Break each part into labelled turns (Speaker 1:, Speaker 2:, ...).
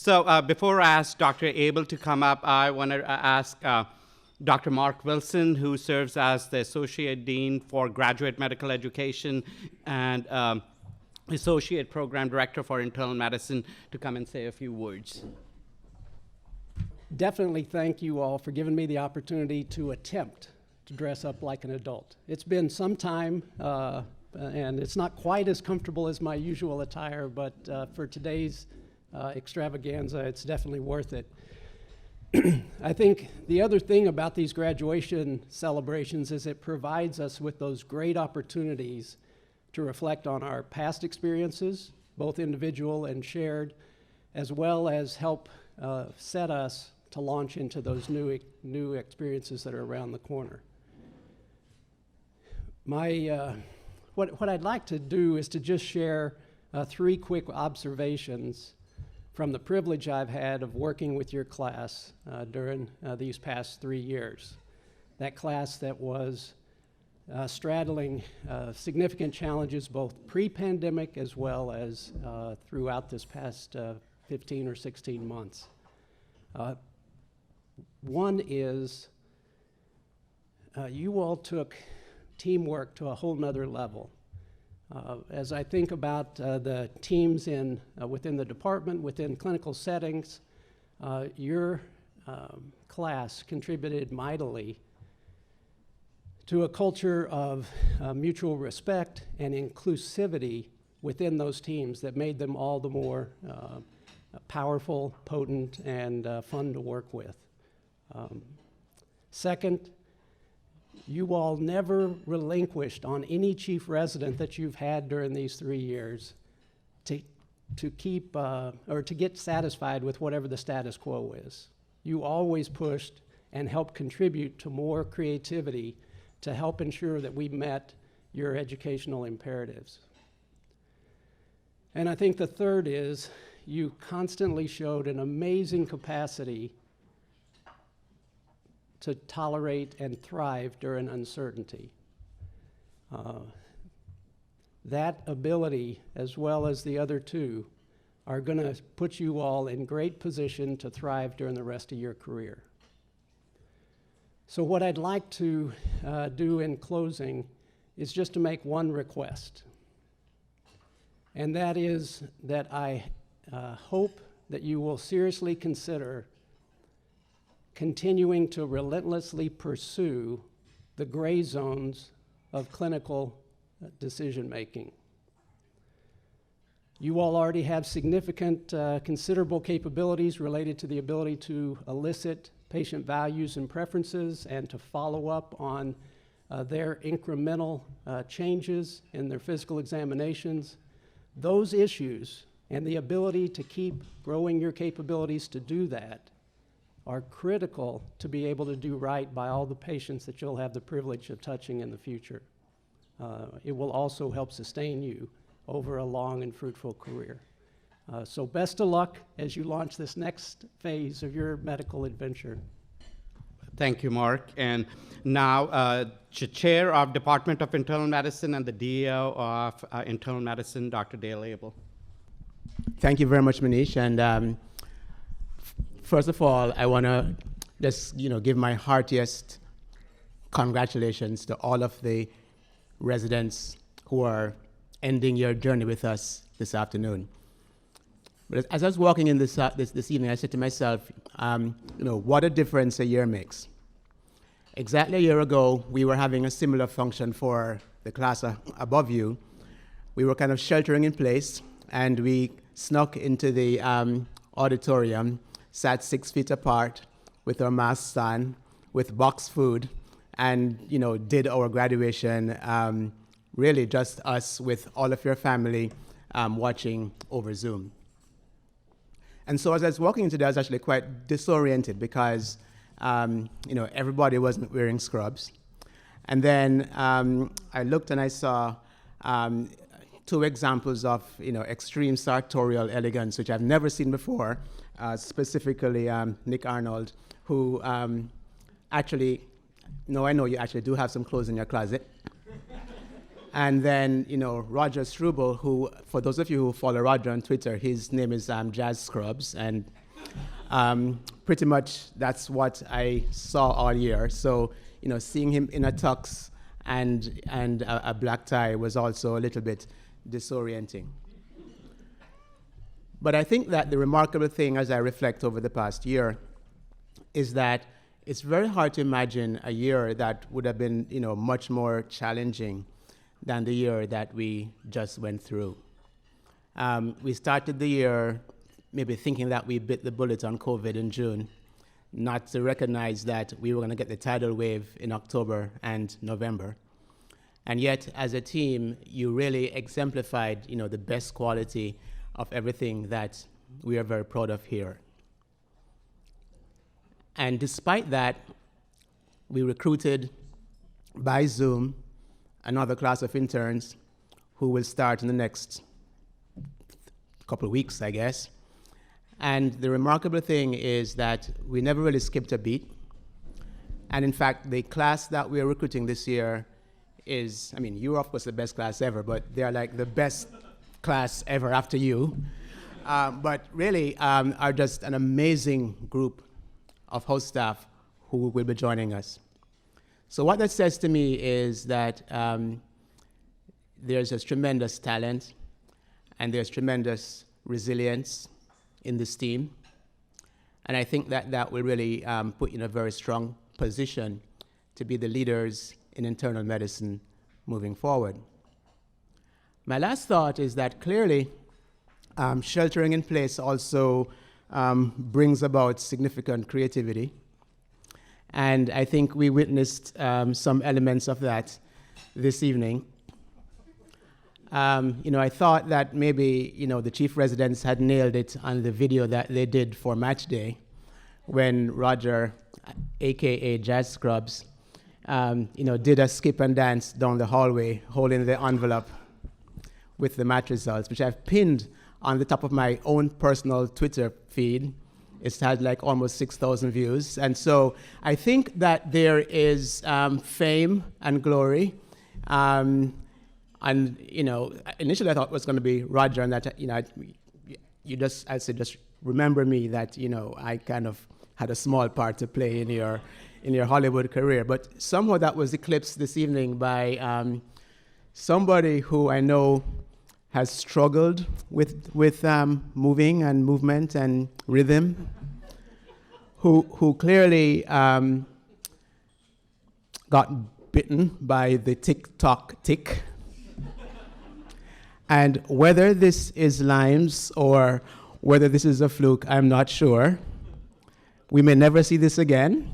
Speaker 1: So before I ask Dr. Abel to come up, I want to ask Dr. Mark Wilson, who serves as the Associate Dean for Graduate Medical Education and Associate Program Director for Internal Medicine, to come and say a few words.
Speaker 2: Definitely thank you all for giving me the opportunity to attempt to dress up like an adult. It's been some time, and it's not quite as comfortable as my usual attire, but for today's extravaganza, it's definitely worth it. I think the other thing about these graduation celebrations is it provides us with those great opportunities to reflect on our past experiences, both individual and shared, as well as help set us to launch into those new experiences that are around the corner. What I'd like to do is to just share 3 quick observations from the privilege I've had of working with your class during these past 3 years. That class that was straddling significant challenges both pre-pandemic as well as throughout this past 15 or 16 months. One is you all took teamwork to a whole nother level. As I think about the teams within the department, within clinical settings, your class contributed mightily to a culture of mutual respect and inclusivity within those teams that made them all the more powerful, potent, and fun to work with. Second, you all never relinquished on any chief resident that you've had during these 3 years to keep or to get satisfied with whatever the status quo is. You always pushed and helped contribute to more creativity to help ensure that we met your educational imperatives. And I think the third is you constantly showed an amazing capacity to tolerate and thrive during uncertainty. That ability, as well as the other two, are going to put you all in great position to thrive during the rest of your career. So what I'd like to do in closing is just to make one request. And that is that I hope that you will seriously consider continuing to relentlessly pursue the gray zones of clinical decision-making. You all already have significant, considerable capabilities related to the ability to elicit patient values and preferences and to follow up on their incremental changes in their physical examinations. Those issues and the ability to keep growing your capabilities to do that are critical to be able to do right by all the patients that you'll have the privilege of touching in the future. It will also help sustain you over a long and fruitful career. So best of luck as you launch this next phase of your medical adventure.
Speaker 1: Thank you, Mark. And now, the Chair of Department of Internal Medicine and the DO of Internal Medicine, Dr. Dale Abel.
Speaker 3: Thank you very much, Manish. And first of all, I want to just give my heartiest congratulations to all of the residents who are ending your journey with us this afternoon. But as I was walking in this evening, I said to myself, what a difference a year makes. Exactly a year ago, we were having a similar function for the class above you. We were kind of sheltering in place, and we snuck into the auditorium, sat 6 feet apart with our masks on, with boxed food, and did our graduation, really just us with all of your family watching over Zoom. And so as I was walking into there, I was actually quite disoriented because everybody wasn't wearing scrubs. And then I looked and I saw 2 examples of extreme sartorial elegance, which I've never seen before, specifically Nick Arnold, who actually, no, I know you actually do have some clothes in your closet. And then, Roger Struble, who, for those of you who follow Roger on Twitter, his name is Jazz Scrubs. And pretty much that's what I saw all year. So, seeing him in a tux and a black tie was also a little bit disorienting. But I think that the remarkable thing, as I reflect over the past year, is that it's very hard to imagine a year that would have been, much more challenging than the year that we just went through. We started the year maybe thinking that we bit the bullet on COVID in June, not to recognize that we were going to get the tidal wave in October and November. And yet, as a team, you really exemplified, the best quality of everything that we are very proud of here. And despite that, we recruited by Zoom another class of interns who will start in the next couple of weeks, I guess. And the remarkable thing is that we never really skipped a beat. And in fact, the class that we are recruiting this year is, you're of course the best class ever, but they're like the best class ever after you. But really are just an amazing group of host staff who will be joining us. So what that says to me is that there's just tremendous talent and there's tremendous resilience in this team. And I think that that will really put you in a very strong position to be the leaders in internal medicine moving forward. My last thought is that clearly sheltering in place also brings about significant creativity. And I think we witnessed some elements of that this evening. I thought that maybe, the chief residents had nailed it on the video that they did for match day when Roger, AKA Jazz Scrubs, did a skip and dance down the hallway holding the envelope with the match results, which I've pinned on the top of my own personal Twitter feed. It's had like almost 6,000 views. And so I think that there is fame and glory. Initially I thought it was going to be Roger, and that, I said, just remember me that, I kind of had a small part to play in your Hollywood career. But somehow that was eclipsed this evening by somebody who I know has struggled with moving and movement and rhythm, who clearly got bitten by the tick-tock tick. And whether this is Lyme's or whether this is a fluke, I'm not sure. We may never see this again.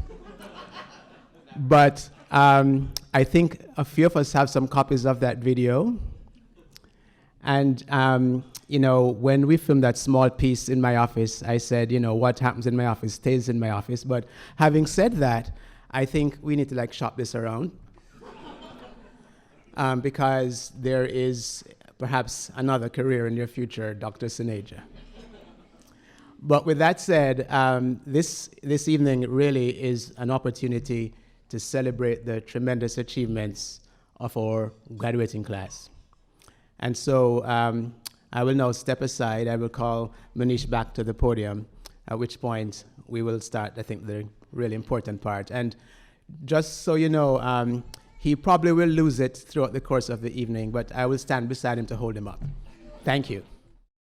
Speaker 3: But I think a few of us have some copies of that video. And, when we filmed that small piece in my office, I said, what happens in my office stays in my office. But having said that, I think we need to shop this around because there is perhaps another career in your future, Dr. Sineja. But with that said, this evening really is an opportunity to celebrate the tremendous achievements of our graduating class. And so I will now step aside. I will call Manish back to the podium, at which point we will start, I think, the really important part. And just so you know, he probably will lose it throughout the course of the evening, but I will stand beside him to hold him up. Thank you.